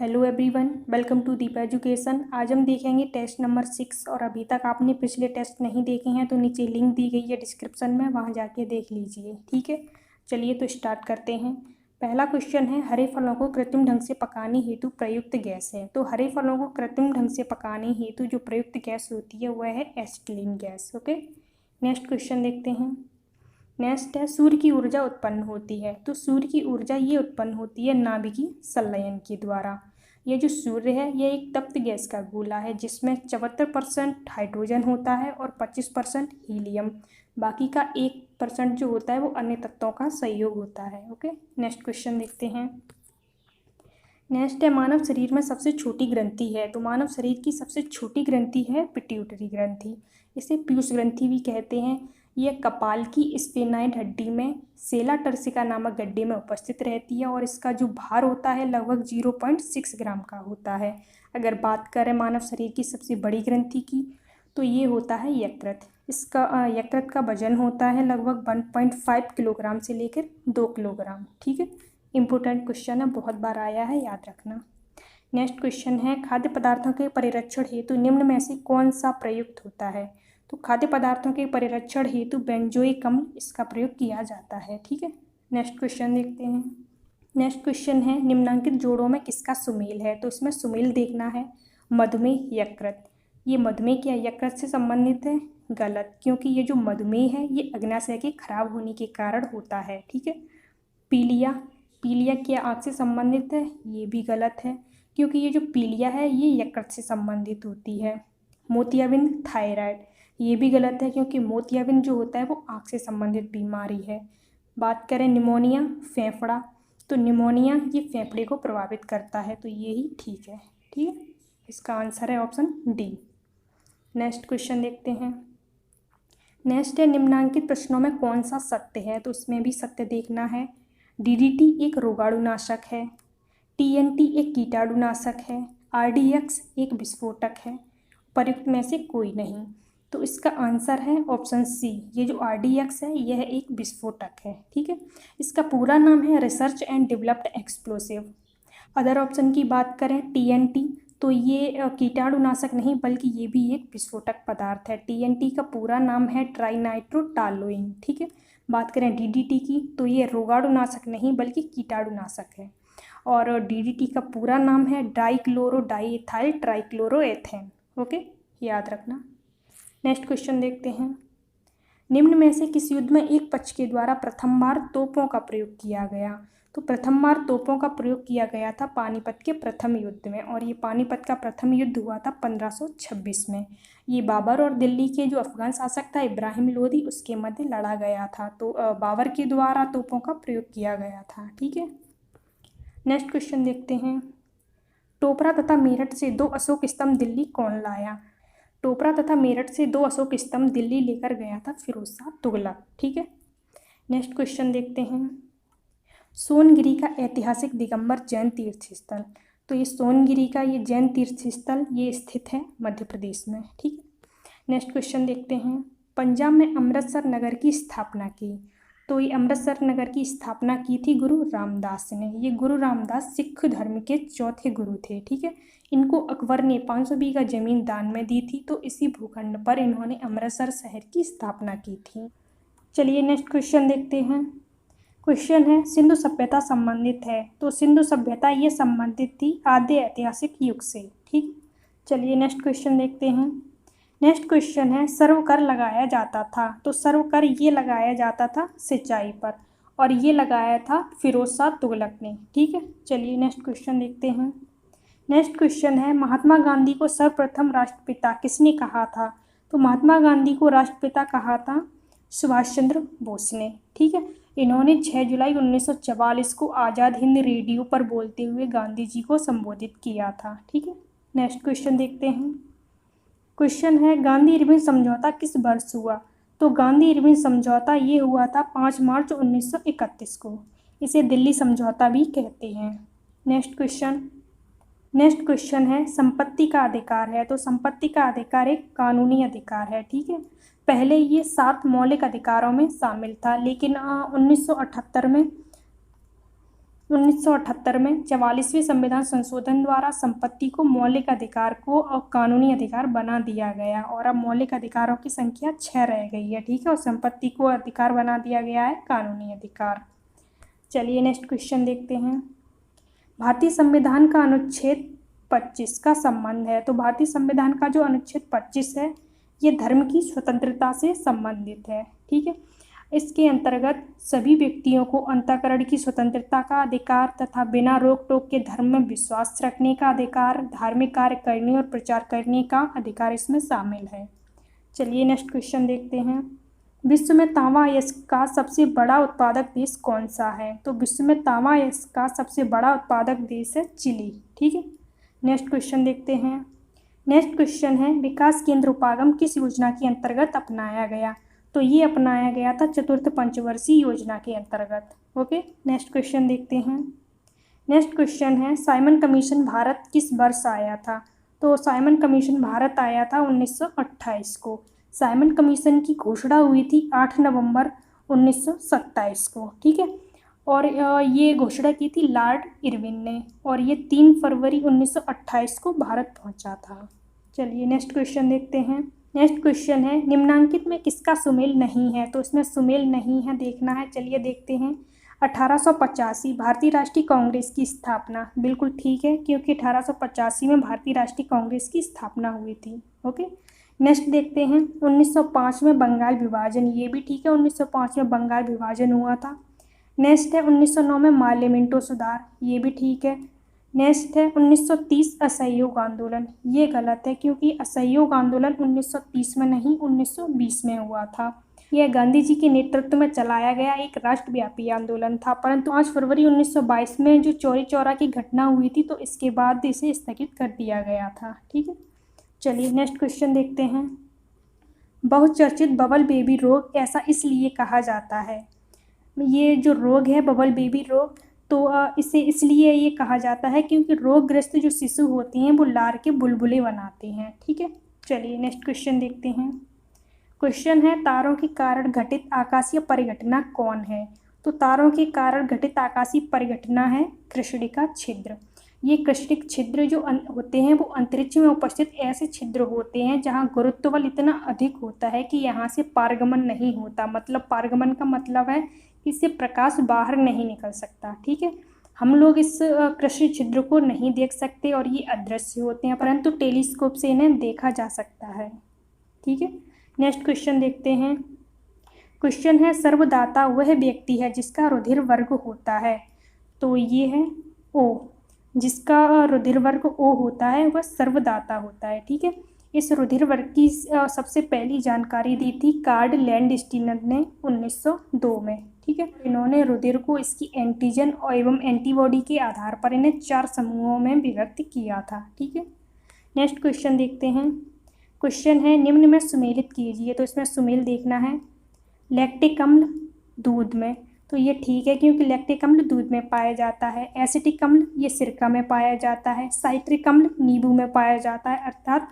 Hello everyone, welcome to Deep education. आज हम देखेंगे टेस्ट नंबर 6 और अभी तक आपने पिछले टेस्ट नहीं देखे हैं तो नीचे लिंक दी गई है डिस्क्रिप्शन में, वहां जाके देख लीजिए। ठीक है, चलिए तो स्टार्ट करते हैं। पहला क्वेश्चन है, हरे फलों को कृत्रिम ढंग से पकाने हेतु प्रयुक्त गैस है। तो हरे फलों को कृत्रिम ढंग से पकाने हेतु जो प्रयुक्त गैस होती है वह है acetylene gas. Okay, next question देखते हैं। नेक्स्ट है, सूर्य की ऊर्जा उत्पन्न होती है। तो सूर्य की ऊर्जा ये उत्पन्न होती है नाभिकीय संलयन के द्वारा। ये जो सूर्य है ये एक तप्त गैस का गोला है जिसमें 74% हाइड्रोजन होता है और 25% हीलियम। बाकी का 1% जो होता है वो अन्य तत्वों का सहयोग होता है। ओके, नेक्स्ट क्वेश्चन देखते हैं। नेक्स्ट है, मानव शरीर में सबसे छोटी ग्रंथि है। तो मानव शरीर की सबसे छोटी ग्रंथि है पिट्यूटरी ग्रंथि। इसे पीयूष ग्रंथि भी कहते हैं। यह कपाल की स्फेनाइड हड्डी में सेला टर्सिका नामक गड्ढे में उपस्थित रहती है और इसका जो भार होता है लगभग 0.6 ग्राम का होता है। अगर बात करें मानव शरीर की सबसे बड़ी ग्रंथि की तो ये होता है यकृत। इसका यकृत का वजन होता है लगभग 1.5 किलोग्राम से लेकर 2 किलोग्राम। ठीक है, इम्पोर्टेंट क्वेश्चन है, बहुत बार आया है, याद रखना। नेक्स्ट क्वेश्चन है, खाद्य पदार्थों के परिरक्षण हेतु निम्न में से कौन सा प्रयुक्त होता है। तो खाद्य पदार्थों के परिरक्षण हेतु बेंजोइक अम्ल इसका प्रयोग किया जाता है। ठीक है, नेक्स्ट क्वेश्चन देखते हैं। नेक्स्ट क्वेश्चन है, निम्नांकित जोड़ों में किसका सुमेल है। तो इसमें सुमेल देखना है मधुमेह यकृत। ये मधुमेह क्या यकृत से संबंधित है? गलत, क्योंकि ये जो मधुमेह है ये अग्नाशय के खराब होने के कारण होता है। ठीक है, पीलिया, पीलिया क्या आँख से संबंधित है? ये भी गलत है, क्योंकि ये जो पीलिया है ये यकृत से संबंधित होती है। मोतियाबिंद थायराइड, ये भी गलत है, क्योंकि मोतियाबिंद जो होता है वो आँख से संबंधित बीमारी है। बात करें निमोनिया फेफड़ा, तो निमोनिया ये फेफड़े को प्रभावित करता है, तो ये ही ठीक है। ठीक है, इसका आंसर है ऑप्शन डी। नेक्स्ट क्वेश्चन देखते हैं। नेक्स्ट है, निम्नांकित प्रश्नों में कौन सा सत्य है। तो इसमें भी सत्य देखना है। डीडीटी एक रोगाणुनाशक है, टीएनटी एक कीटाणुनाशक है, आरडीएक्स एक विस्फोटक है, प्रयुक्त में से कोई नहीं। तो इसका आंसर है ऑप्शन सी, ये जो आरडीएक्स है यह एक विस्फोटक है। ठीक है, इसका पूरा नाम है research and developed explosive. Other option की बात करें टीएनटी, तो ये कीटाणुनाशक नहीं बल्कि ये भी एक विस्फोटक पदार्थ है। टीएनटी का पूरा नाम है ट्राइनाइट्रोटालोइन। ठीक है, बात करें डीडीटी की तो ये रोगाणुनाशक नहीं बल्कि कीटाणुनाशक है और डीडीटी का पूरा नाम है डाइक्लोरो डाइएथाइल ट्राइक्लोरोएथेन। ओके, याद रखना। नेक्स्ट क्वेश्चन देखते हैं। निम्न में से किस युद्ध में एक पक्ष के द्वारा प्रथम बार तोपों का प्रयोग किया गया। तो प्रथम बार तोपों का प्रयोग किया गया था पानीपत के प्रथम युद्ध में, और ये पानीपत का प्रथम युद्ध हुआ था 1526 में। ये बाबर और दिल्ली के जो अफगान शासक था इब्राहिम लोदी उसके मध्य लड़ा गया था। तो बाबर के द्वारा तोपों का प्रयोग किया गया था। ठीक है, नेक्स्ट क्वेश्चन देखते हैं। टोपरा तथा मेरठ से 2 अशोक स्तंभ दिल्ली कौन लाया। टोपरा तथा मेरठ से 2 अशोक स्तंभ दिल्ली लेकर गया था फिरोज शाह तुगलक। ठीक है, नेक्स्ट क्वेश्चन देखते हैं। सोनगिरी का ऐतिहासिक दिगंबर जैन तीर्थ स्थल। तो ये सोनगिरी का ये जैन तीर्थ स्थल ये स्थित है मध्य प्रदेश में। ठीक है, नेक्स्ट क्वेश्चन देखते हैं। पंजाब में अमृतसर नगर की स्थापना की। तो ये अमृतसर नगर की स्थापना की थी गुरु रामदास ने। ये गुरु रामदास सिख धर्म के चौथे गुरु थे। ठीक है, इनको अकबर ने 500 बीघा जमीन दान में दी थी, तो इसी भूखंड पर इन्होंने अमृतसर शहर की स्थापना की थी। चलिए नेक्स्ट क्वेश्चन देखते हैं। क्वेश्चन है, सिंधु सभ्यता संबंधित है। तो सिंधु सभ्यता ये संबंधित थी आद्य ऐतिहासिक युग से। ठीक, चलिए नेक्स्ट क्वेश्चन देखते हैं। नेक्स्ट क्वेश्चन है, सर्वकर लगाया जाता था। तो सर्वकर ये लगाया जाता था सिंचाई पर, और ये लगाया था फिरोज शाह तुगलक ने। ठीक है, चलिए नेक्स्ट क्वेश्चन देखते हैं। नेक्स्ट क्वेश्चन है, महात्मा गांधी को सर्वप्रथम राष्ट्रपिता किसने कहा था। तो महात्मा गांधी को राष्ट्रपिता कहा था सुभाष चंद्र बोस ने। ठीक है, इन्होंने 6 जुलाई 1944 को आज़ाद हिंद रेडियो पर बोलते हुए गांधी जी को संबोधित किया था। ठीक है, नेक्स्ट क्वेश्चन देखते हैं। क्वेश्चन है, गांधी इरविन समझौता किस वर्ष हुआ। तो गांधी इरविन समझौता ये हुआ था 5 मार्च 1931 को। इसे दिल्ली समझौता भी कहते हैं। नेक्स्ट क्वेश्चन है, संपत्ति का अधिकार है। तो संपत्ति का अधिकार एक कानूनी अधिकार है। ठीक है, पहले ये 7 मौलिक अधिकारों में शामिल था, लेकिन 1978 में 1978 में 44वें संविधान संशोधन द्वारा संपत्ति को मौलिक अधिकार को और कानूनी अधिकार बना दिया गया, और अब मौलिक अधिकारों की संख्या 6 रह गई है, ठीक है, और संपत्ति को अधिकार बना दिया गया है कानूनी अधिकार। चलिए नेक्स्ट क्वेश्चन देखते हैं। भारतीय संविधान का अनुच्छेद 25 का संबंध है। तो भारतीय संविधान का जो अनुच्छेद 25 है ये धर्म की स्वतंत्रता से संबंधित है, ठीक है। इसके अंतर्गत सभी व्यक्तियों को अंतःकरण की स्वतंत्रता का अधिकार तथा बिना रोक टोक के धर्म में विश्वास रखने का अधिकार, धार्मिक कार्य करने और प्रचार करने का अधिकार इसमें शामिल है। चलिए नेक्स्ट क्वेश्चन देखते हैं। विश्व में तांबा अयस्क का सबसे बड़ा उत्पादक देश कौन सा है? तो विश्व में तांबा अयस्क का सबसे बड़ा उत्पादक देश है चिली, ठीक है। नेक्स्ट क्वेश्चन देखते हैं। नेक्स्ट क्वेश्चन है, विकास केंद्र उपागम किस योजना के अंतर्गत अपनाया गया? तो ये अपनाया गया था चतुर्थ पंचवर्षीय योजना के अंतर्गत। ओके, नेक्स्ट क्वेश्चन देखते हैं। नेक्स्ट क्वेश्चन है, साइमन कमीशन भारत किस वर्ष आया था? तो साइमन कमीशन भारत आया था 1928 को। साइमन कमीशन की घोषणा हुई थी 8 नवंबर 1927 को, ठीक है, और ये घोषणा की थी लॉर्ड इरविन ने, और ये 3 फरवरी 1928 को भारत पहुंचा था। चलिए नेक्स्ट क्वेश्चन देखते हैं। नेक्स्ट क्वेश्चन है, निम्नांकित में किसका सुमेल नहीं है? तो इसमें सुमेल नहीं है, देखना है। चलिए देखते हैं। 1885 भारतीय राष्ट्रीय कांग्रेस की स्थापना, बिल्कुल ठीक है, क्योंकि 1885 में भारतीय राष्ट्रीय कांग्रेस की स्थापना हुई थी। ओके, नेक्स्ट देखते हैं। 1905 में बंगाल विभाजन, ये भी ठीक है, 1905 में बंगाल विभाजन हुआ था। नेक्स्ट है 1909 में माल्य मिंटो सुधार, ये भी ठीक है। नेक्स्ट है 1930 असहयोग आंदोलन, ये गलत है, क्योंकि असहयोग आंदोलन 1930 में नहीं 1920 में हुआ था। यह गांधी जी के नेतृत्व में चलाया गया एक राष्ट्रव्यापी आंदोलन था, परंतु 5 फरवरी 1922 में जो चौरी चौरा की घटना हुई थी तो इसके बाद इसे स्थगित कर दिया गया था, ठीक है। चलिए नेक्स्ट क्वेश्चन देखते हैं। बहुचर्चित बबल बेबी रोग ऐसा इसलिए कहा जाता है। ये जो रोग है बबल बेबी रोग, तो इसे इसलिए ये कहा जाता है क्योंकि रोगग्रस्त जो शिशु होते हैं वो लार के बुलबुले बनाते हैं, ठीक है। चलिए नेक्स्ट क्वेश्चन देखते हैं। क्वेश्चन है, तारों के कारण घटित आकाशीय परिघटना कौन है? तो तारों के कारण घटित आकाशीय परिघटना है कृष्णिका छिद्र। ये कृष्णिक छिद्र जो होते हैं वो अंतरिक्ष में उपस्थित ऐसे छिद्र होते हैं जहाँ गुरुत्व बल इतना अधिक होता है कि यहाँ से पारगमन नहीं होता। मतलब पारगमन का मतलब है कि इससे प्रकाश बाहर नहीं निकल सकता, ठीक है। हम लोग इस कृष्णिक छिद्र को नहीं देख सकते और ये अदृश्य होते हैं, परंतु टेलीस्कोप से इन्हें देखा जा सकता है, ठीक है। नेक्स्ट क्वेश्चन देखते हैं। क्वेश्चन है, सर्वदाता वह व्यक्ति है जिसका रुधिर वर्ग होता है। तो ये है ओ, जिसका रुधिर वर्ग ओ होता है वह सर्वदाता होता है, ठीक है। इस रुधिर वर्ग की सबसे पहली जानकारी दी थी कार्ल लैंडस्टीनर ने 1902 में, ठीक है। इन्होंने रुधिर को इसकी एंटीजन और एवं एंटीबॉडी के आधार पर इन्हें 4 समूहों में विभक्त किया था, ठीक है। नेक्स्ट क्वेश्चन देखते हैं। क्वेश्चन है, निम्न में सुमेलित कीजिए। तो इसमें सुमेल देखना है। लैक्टिक अम्ल दूध में, तो ये ठीक है क्योंकि लैक्टिक अम्ल दूध में पाया जाता है। एसिटिक अम्ल ये सिरका में पाया जाता है। साइट्रिक अम्ल नींबू में पाया जाता है, अर्थात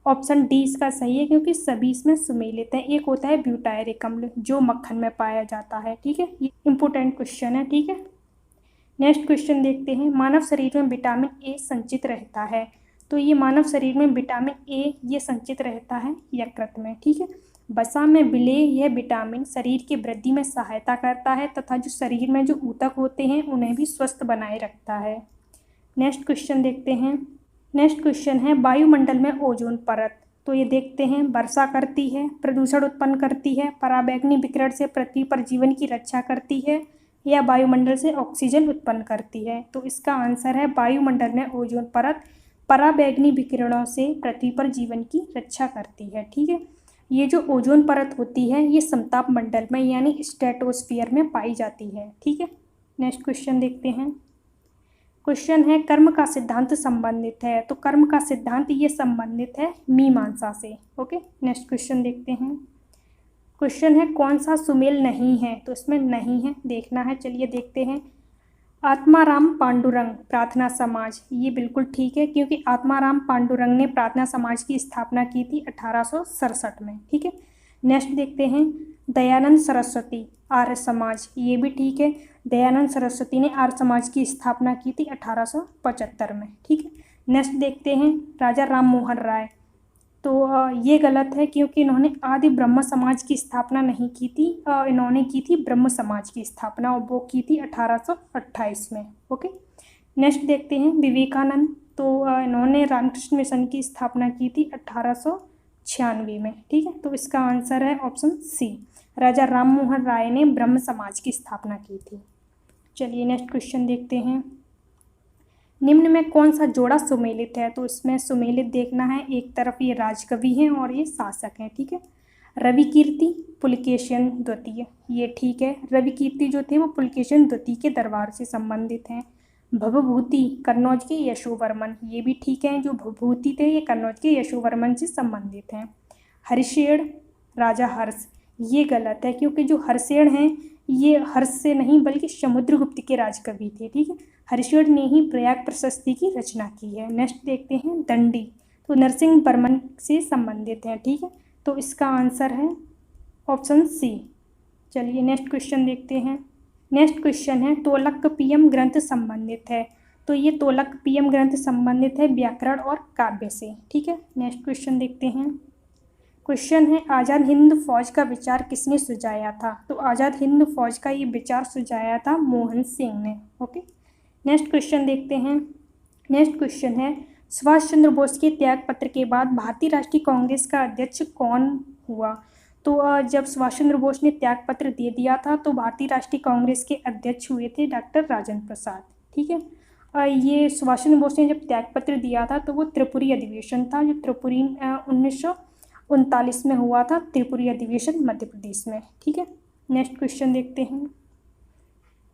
ऑप्शन डी इसका सही है क्योंकि सभी इसमें सुमेलित हैं। एक होता है ब्यूटायरिक अम्ल जो मक्खन में पाया जाता है, ठीक है। ये इंपॉर्टेंट क्वेश्चन है, ठीक है। नेक्स्ट क्वेश्चन देखते हैं। मानव शरीर में विटामिन ए संचित रहता है। तो ये मानव शरीर में विटामिन ए ये संचित रहता है यकृत में, ठीक है। वसा में विलेय यह विटामिन शरीर की वृद्धि में सहायता करता है तथा जो शरीर में जो ऊतक होते हैं उन्हें भी स्वस्थ बनाए रखता है। नेक्स्ट क्वेश्चन देखते हैं। नेक्स्ट क्वेश्चन है, वायुमंडल में ओजोन परत। तो ये देखते हैं, वर्षा करती है, प्रदूषण उत्पन्न करती है, पराबैंगनी विकिरण से पृथ्वी पर जीवन की रक्षा करती है, या वायुमंडल से ऑक्सीजन उत्पन्न करती है। तो इसका आंसर है वायुमंडल में ओजोन परत पराबैंगनी विकिरणों से पृथ्वी पर जीवन की रक्षा करती है, ठीक है। ये जो ओजोन परत होती है ये समताप मंडल में यानी स्ट्रेटोस्फीयर में पाई जाती है, ठीक है। नेक्स्ट क्वेश्चन देखते हैं। क्वेश्चन है, कर्म का सिद्धांत संबंधित है। तो कर्म का सिद्धांत ये संबंधित है मीमांसा से। ओके, नेक्स्ट क्वेश्चन देखते हैं। क्वेश्चन है, कौन सा सुमेल नहीं है? तो इसमें नहीं है, देखना है। चलिए देखते हैं। आत्माराम पांडुरंग प्रार्थना समाज, ये बिल्कुल ठीक है क्योंकि आत्माराम पांडुरंग ने प्रार्थना समाज की स्थापना की थी 1867 में, ठीक है। नेक्स्ट देखते हैं। दयानंद सरस्वती, आर्य समाज, ये भी ठीक है। दयानंद सरस्वती ने आर्य समाज की स्थापना की थी 1875 में, ठीक है। नेक्स्ट देखते हैं राजा राम मोहन राय। तो ये गलत है क्योंकि इन्होंने आदि ब्रह्म समाज की स्थापना नहीं की थी। इन्होंने की थी ब्रह्म समाज की स्थापना और वो की थी 1828 में। ओके, नेक्स्ट देखते हैं विवेकानंद। तो इन्होंने रामकृष्ण मिशन की स्थापना की थी 1896 में, ठीक है। तो इसका आंसर है ऑप्शन सी, राजा राम मोहन राय ने ब्रह्म समाज की स्थापना की थी। चलिए नेक्स्ट क्वेश्चन देखते हैं। निम्न में कौन सा जोड़ा सुमेलित है? तो इसमें सुमेलित देखना है, एक तरफ ये राजकवि हैं और ये शासक हैं, ठीक है। रवि कीर्ति, पुलकेशिन द्वितीय, ये ठीक है। रवि कीर्ति जो थे वो पुलकेशिन द्वितीय के दरबार से संबंधित हैं। भवभूति कन्नौज के यशोवर्मन, ये भी ठीक है। जो भवभूति थे ये कन्नौज के यशोवर्मन से संबंधित हैं। हरिशेण राजा हर्ष, ये गलत है क्योंकि जो हर्षेण हैं ये हर्ष से नहीं बल्कि समुद्रगुप्त के राजकवि थे, ठीक है। हर्षेण ने ही प्रयाग प्रशस्ति की रचना की है। नेक्स्ट देखते हैं दंडी, तो नरसिंह वर्मन से संबंधित हैं, ठीक है। तो इसका आंसर है ऑप्शन सी। चलिए नेक्स्ट क्वेश्चन देखते हैं। नेक्स्ट क्वेश्चन है तोलकपियम ग्रंथ संबंधित है। तो ये तोलकपियम ग्रंथ संबंधित है व्याकरण और काव्य से, ठीक है। नेक्स्ट क्वेश्चन देखते हैं। क्वेश्चन है आज़ाद हिंद फौज का विचार किसने सुझाया था? तो आज़ाद हिंद फौज का ये विचार सुझाया था मोहन सिंह ने। ओके, नेक्स्ट क्वेश्चन देखते हैं। नेक्स्ट क्वेश्चन है सुभाष चंद्र बोस के त्याग पत्र के बाद भारतीय राष्ट्रीय कांग्रेस का अध्यक्ष कौन हुआ? तो जब सुभाष चंद्र बोस ने त्याग पत्र दे दिया था तो भारतीय राष्ट्रीय कांग्रेस के अध्यक्छ हुए थे डॉक्टर राजेंद्र प्रसाद, ठीक है। ये सुभाष चंद्र बोस ने जब त्याग पत्र दिया था तो वो त्रिपुरी अधिवेशन था, जो त्रिपुरी 1939 में हुआ था, त्रिपुरी अधिवेशन मध्य प्रदेश में, ठीक है। नेक्स्ट क्वेश्चन देखते हैं।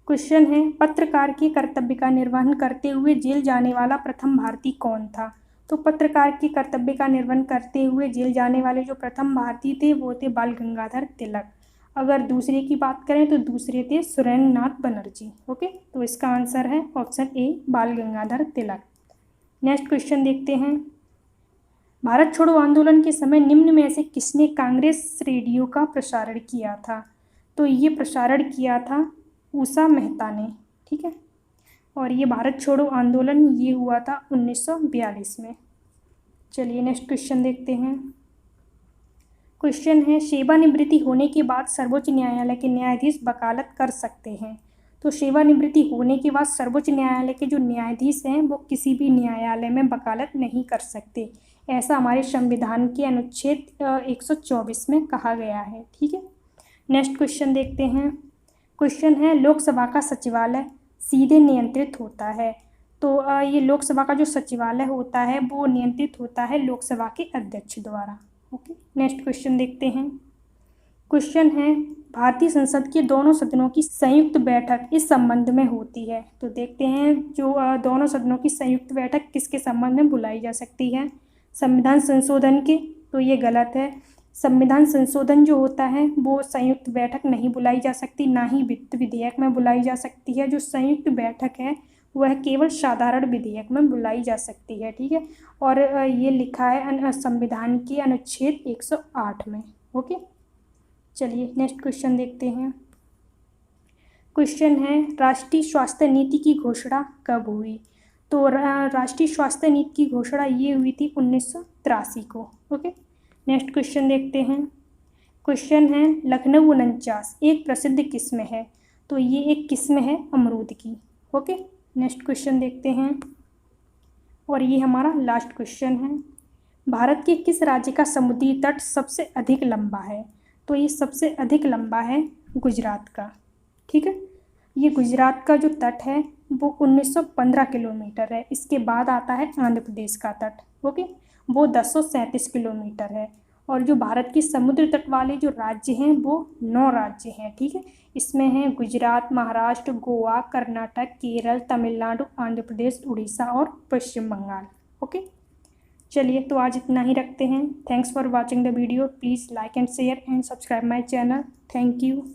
क्वेश्चन है पत्रकार के कर्तव्य का निर्वहन करते हुए जेल जाने वाला प्रथम भारतीय कौन था? तो पत्रकार के कर्तव्य का निर्वहन करते हुए जेल जाने वाले जो प्रथम भारतीय थे वो थे बाल गंगाधर तिलक। अगर दूसरे की बात करें तो दूसरे थे सुरेंद्र नाथ बनर्जी। ओके, तो इसका आंसर है ऑप्शन ए, बाल गंगाधर तिलक। नेक्स्ट क्वेश्चन देखते हैं। भारत छोड़ो आंदोलन के समय निम्न में से किसने कांग्रेस रेडियो का प्रसारण किया था? तो ये प्रसारण किया था उषा मेहता ने, ठीक है। और ये भारत छोड़ो आंदोलन ये हुआ था 1942 में। चलिए नेक्स्ट क्वेश्चन देखते हैं। क्वेश्चन है सेवानिवृत्ति होने के बाद सर्वोच्च न्यायालय के न्यायाधीश वकालत कर सकते हैं। तो सेवानिवृत्ति होने के बाद सर्वोच्च न्यायालय के जो न्यायाधीश हैं वो किसी भी न्यायालय में वकालत नहीं कर सकते, ऐसा हमारे संविधान के अनुच्छेद 124 में कहा गया है, ठीक है। नेक्स्ट क्वेश्चन देखते हैं। क्वेश्चन है लोकसभा का सचिवालय सीधे नियंत्रित होता है। तो ये लोकसभा का जो सचिवालय होता है वो नियंत्रित होता है लोकसभा के अध्यक्ष द्वारा। ओके, नेक्स्ट क्वेश्चन देखते हैं। क्वेश्चन है भारतीय संसद के दोनों सदनों की संयुक्त बैठक इस संबंध में होती है। तो देखते हैं जो दोनों सदनों की संयुक्त बैठक किसके संबंध में बुलाई जा सकती है? संविधान संशोधन के। तो ये गलत है। संविधान संशोधन जो होता है वो संयुक्त बैठक नहीं बुलाई जा सकती, ना ही वित्त विधेयक में बुलाई जा सकती है। जो संयुक्त बैठक है वह केवल साधारण विधेयक में बुलाई जा सकती है, ठीक है। और ये लिखा है संविधान के अनुच्छेद 108 में। ओके, चलिए नेक्स्ट क्वेश्चन देखते हैं। क्वेश्चन है राष्ट्रीय स्वास्थ्य नीति की घोषणा कब हुई? तो राष्ट्रीय स्वास्थ्य नीति की घोषणा ये हुई थी 1983 को। ओके, नेक्स्ट क्वेश्चन देखते हैं। क्वेश्चन है लखनऊ 49 एक प्रसिद्ध किस्म है। तो ये एक किस्म है अमरूद की। ओके, नेक्स्ट क्वेश्चन देखते हैं और ये हमारा लास्ट क्वेश्चन है। भारत के किस राज्य का समुद्री तट सबसे अधिक लंबा है? तो ये सबसे अधिक लंबा है गुजरात का, ठीक है। ये गुजरात का जो तट है वो 1915 किलोमीटर है। इसके बाद आता है आंध्र प्रदेश का तट, ओके, वो 1037 किलोमीटर है। और जो भारत के समुद्र तट वाले जो राज्य हैं वो 9 राज्य हैं, ठीक है। इसमें हैं गुजरात, महाराष्ट्र, गोवा, कर्नाटक, केरल, तमिलनाडु, आंध्र प्रदेश, उड़ीसा और पश्चिम बंगाल। ओके, चलिए तो आज इतना ही रखते हैं। Thanks for watching the video. Please like and share and subscribe my channel. Thank you.